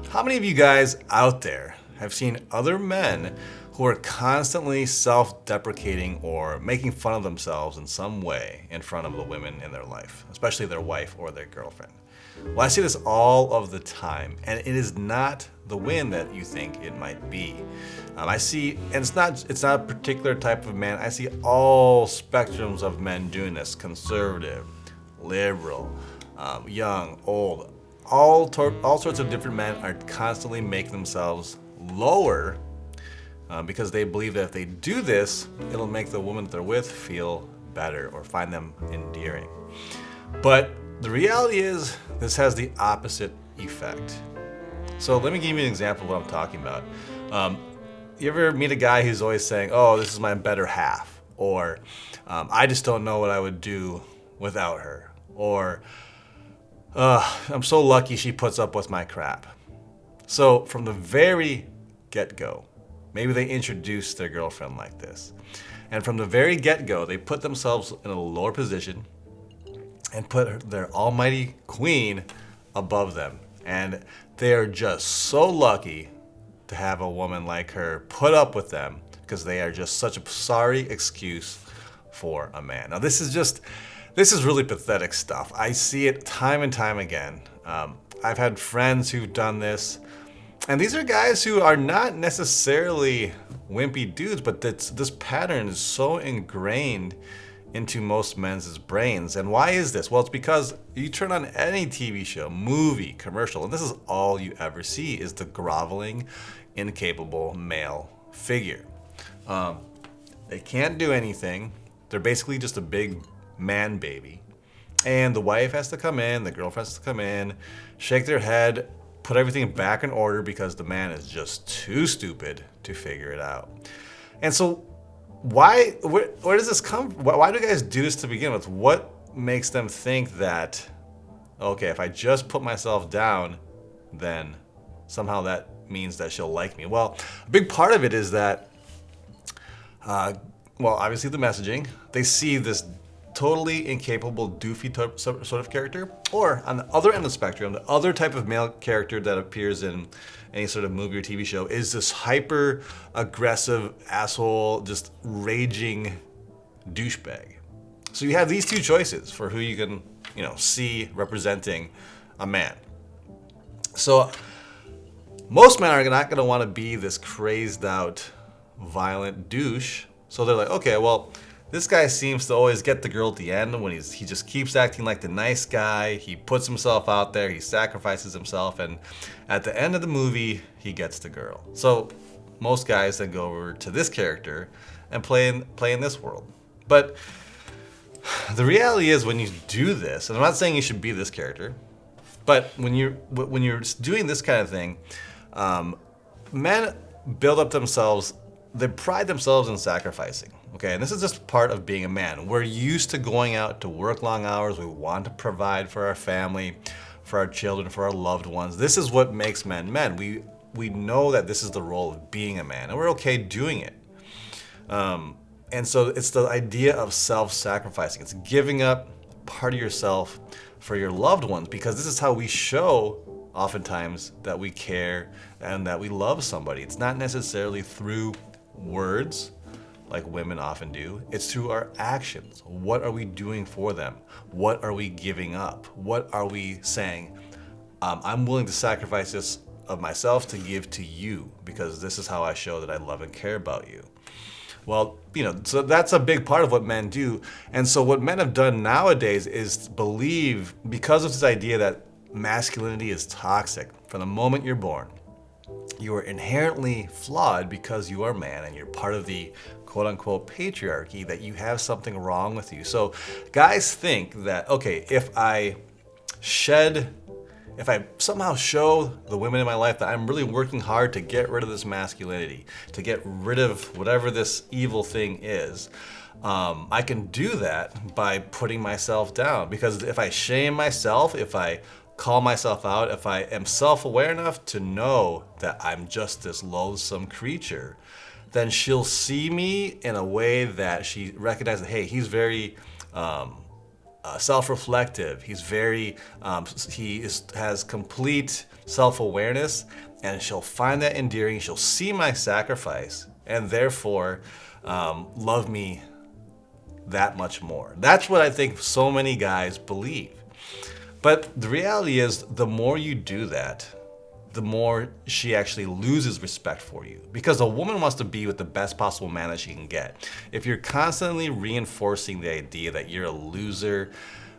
How many of you guys out there have seen other men who are constantly self-deprecating or making fun of themselves in some way in front of the women in their life, especially their wife or their girlfriend? Well, I see this all of the time, and it is not the win that you think it might be. I see, and it's not a particular type of man. I see all spectrums of men doing this: conservative, liberal, young, old. All sorts of different men are constantly making themselves lower because they believe that if they do this, it'll make the woman that they're with feel better or find them endearing. But the reality is, this has the opposite effect. So let me give you an example of what I'm talking about. You ever meet a guy who's always saying, "Oh, this is my better half," or "I just don't know what I would do without her," or "I'm so lucky she puts up with my crap." So from the very get-go, maybe they introduce their girlfriend like this, and from the very get-go, they put themselves in a lower position and put their almighty queen above them. And they are just so lucky to have a woman like her put up with them because they are just such a sorry excuse for a man. Now this is really pathetic stuff. I see it time and time again. I've had friends who've done this, and these are guys who are not necessarily wimpy dudes, but this pattern is so ingrained into most men's brains. And why is this? Well, it's because you turn on any TV show, movie, commercial, and this is all you ever see is the groveling, incapable male figure. They can't do anything. They're basically just a big man baby. And the wife has to come in, the girlfriend has to come in, shake their head, put everything back in order because the man is just too stupid to figure it out. And so where does this come from? Why do guys do this to begin with? What makes them think that, okay, if I just put myself down, then somehow that means that she'll like me? Well, a big part of it is that, obviously the messaging. They see this totally incapable, doofy sort of character, or on the other end of the spectrum, the other type of male character that appears in any sort of movie or TV show is this hyper aggressive asshole, just raging douchebag. So you have these two choices for who you can, see representing a man. So most men are not going to want to be this crazed out, violent douche. So they're like, okay, well, this guy seems to always get the girl at the end when he just keeps acting like the nice guy. He puts himself out there, he sacrifices himself, and at the end of the movie, he gets the girl. So most guys then go over to this character and play in this world. But the reality is, when you do this, and I'm not saying you should be this character, but when you're doing this kind of thing, men build up themselves. They pride themselves in sacrificing. Okay, and this is just part of being a man. We're used to going out to work long hours. We want to provide for our family, for our children, for our loved ones. This is what makes men men. We know that this is the role of being a man, and we're okay doing it. And so it's the idea of self-sacrificing. It's giving up part of yourself for your loved ones, because this is how we show oftentimes that we care and that we love somebody. It's not necessarily through words, like women often do. It's through our actions. What are we doing for them? What are we giving up? What are we saying? I'm willing to sacrifice this of myself to give to you because this is how I show that I love and care about you. Well, so that's a big part of what men do. And so what men have done nowadays is believe, because of this idea that masculinity is toxic from the moment you're born, you are inherently flawed because you are a man and you're part of the quote-unquote patriarchy, that you have something wrong with you. So guys think that, okay, if I somehow show the women in my life that I'm really working hard to get rid of this masculinity, to get rid of whatever this evil thing is, I can do that by putting myself down. Because if I shame myself, if I call myself out, if I am self-aware enough to know that I'm just this loathsome creature, then she'll see me in a way that she recognizes, hey, he's very self-reflective. He's very, has complete self-awareness, and she'll find that endearing. She'll see my sacrifice and therefore love me that much more. That's what I think so many guys believe. But the reality is, the more you do that, the more she actually loses respect for you, because a woman wants to be with the best possible man that she can get. If you're constantly reinforcing the idea that you're a loser,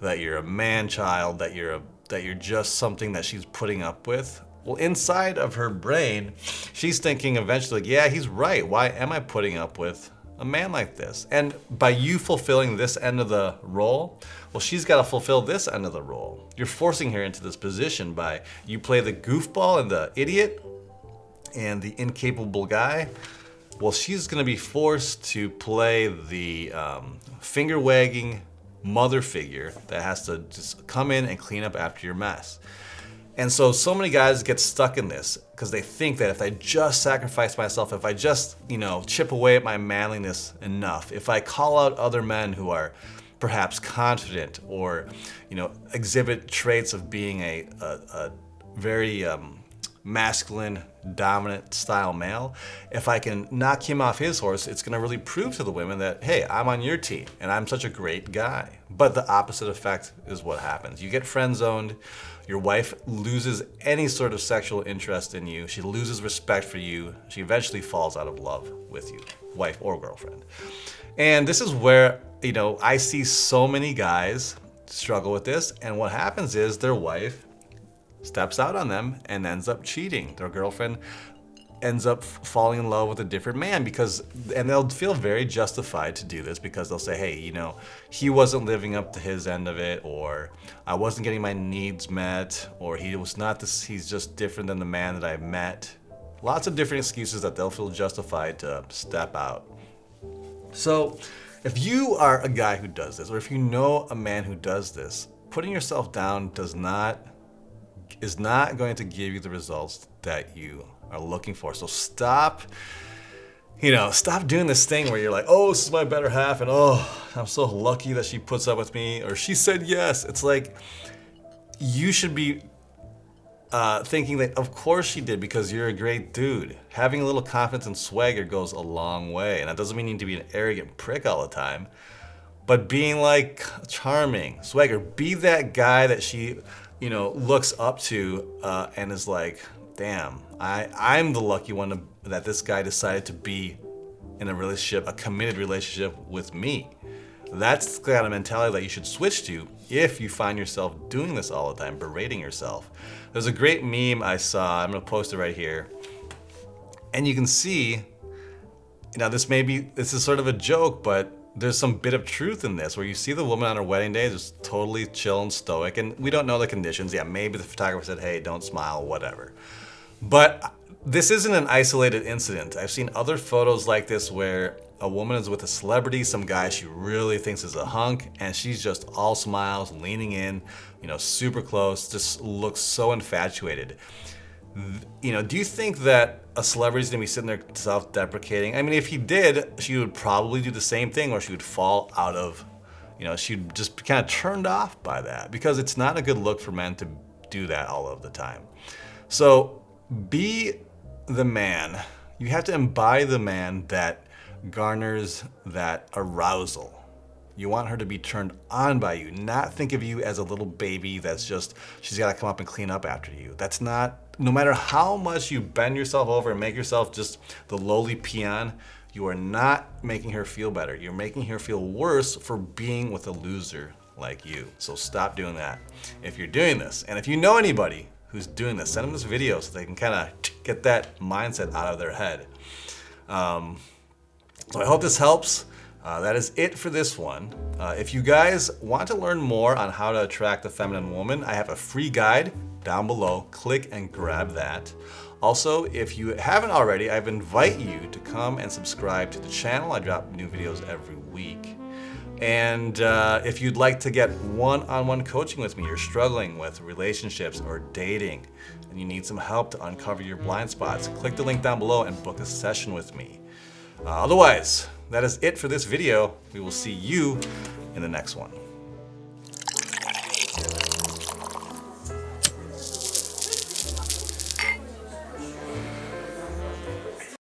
that you're a man-child, that you're just something that she's putting up with, well, inside of her brain, she's thinking eventually, yeah, he's right. Why am I putting up with a man like this? And by you fulfilling this end of the role, well, she's got to fulfill this end of the role. You're forcing her into this position by you play the goofball and the idiot and the incapable guy. Well, she's going to be forced to play the finger-wagging mother figure that has to just come in and clean up after your mess. And so many guys get stuck in this because they think that if I just sacrifice myself, if I just, chip away at my manliness enough, if I call out other men who are perhaps confident or, exhibit traits of being a very masculine, dominant style male, if I can knock him off his horse, it's gonna really prove to the women that, hey, I'm on your team and I'm such a great guy. But the opposite effect is what happens. You get friend zoned, your wife loses any sort of sexual interest in you, she loses respect for you, she eventually falls out of love with you, wife or girlfriend. And this is where, I see so many guys struggle with this, and what happens is their wife steps out on them and ends up cheating. Their girlfriend ends up falling in love with a different man and they'll feel very justified to do this because they'll say, hey, he wasn't living up to his end of it, or I wasn't getting my needs met, or he's just different than the man that I met. Lots of different excuses that they'll feel justified to step out. So if you are a guy who does this, or if you know a man who does this, putting yourself down is not going to give you the results that you are looking for. So stop doing this thing where you're like, oh, this is my better half, and oh, I'm so lucky that she puts up with me, or she said yes. It's like, you should be thinking that of course she did because you're a great dude. Having a little confidence and swagger goes a long way, and that doesn't mean you need to be an arrogant prick all the time, but being like charming, swagger, be that guy that she looks up to and is like, damn, I'm the lucky one that this guy decided to be in a relationship, a committed relationship with me. That's the kind of mentality that you should switch to if you find yourself doing this all the time, berating yourself. There's a great meme I saw, I'm gonna post it right here. And you can see, this is sort of a joke, but there's some bit of truth in this, where you see the woman on her wedding day just totally chill and stoic, and we don't know the conditions. Yeah, maybe the photographer said, hey, don't smile, whatever. But this isn't an isolated incident. I've seen other photos like this where a woman is with a celebrity, some guy she really thinks is a hunk, and she's just all smiles, leaning in, super close, just looks so infatuated. Do you think that a celebrity's gonna be sitting there self-deprecating? I mean, if he did, she would probably do the same thing, or she would fall out of, she'd just be kind of turned off by that, because it's not a good look for men to do that all of the time. So be the man. You have to embody the man that garners that arousal. You want her to be turned on by you, not think of you as a little baby she's got to come up and clean up after you. That's not, no matter how much you bend yourself over and make yourself just the lowly peon, you are not making her feel better. You're making her feel worse for being with a loser like you. So stop doing that if you're doing this. And if you know anybody who's doing this, send them this video so they can kind of get that mindset out of their head. So I hope this helps. That is it for this one. If you guys want to learn more on how to attract the feminine woman, I have a free guide down below. Click and grab that. Also, if you haven't already, I invite you to come and subscribe to the channel. I drop new videos every week. And if you'd like to get one-on-one coaching with me, you're struggling with relationships or dating, and you need some help to uncover your blind spots, click the link down below and book a session with me. Otherwise, that is it for this video. We will see you in the next one. hear that.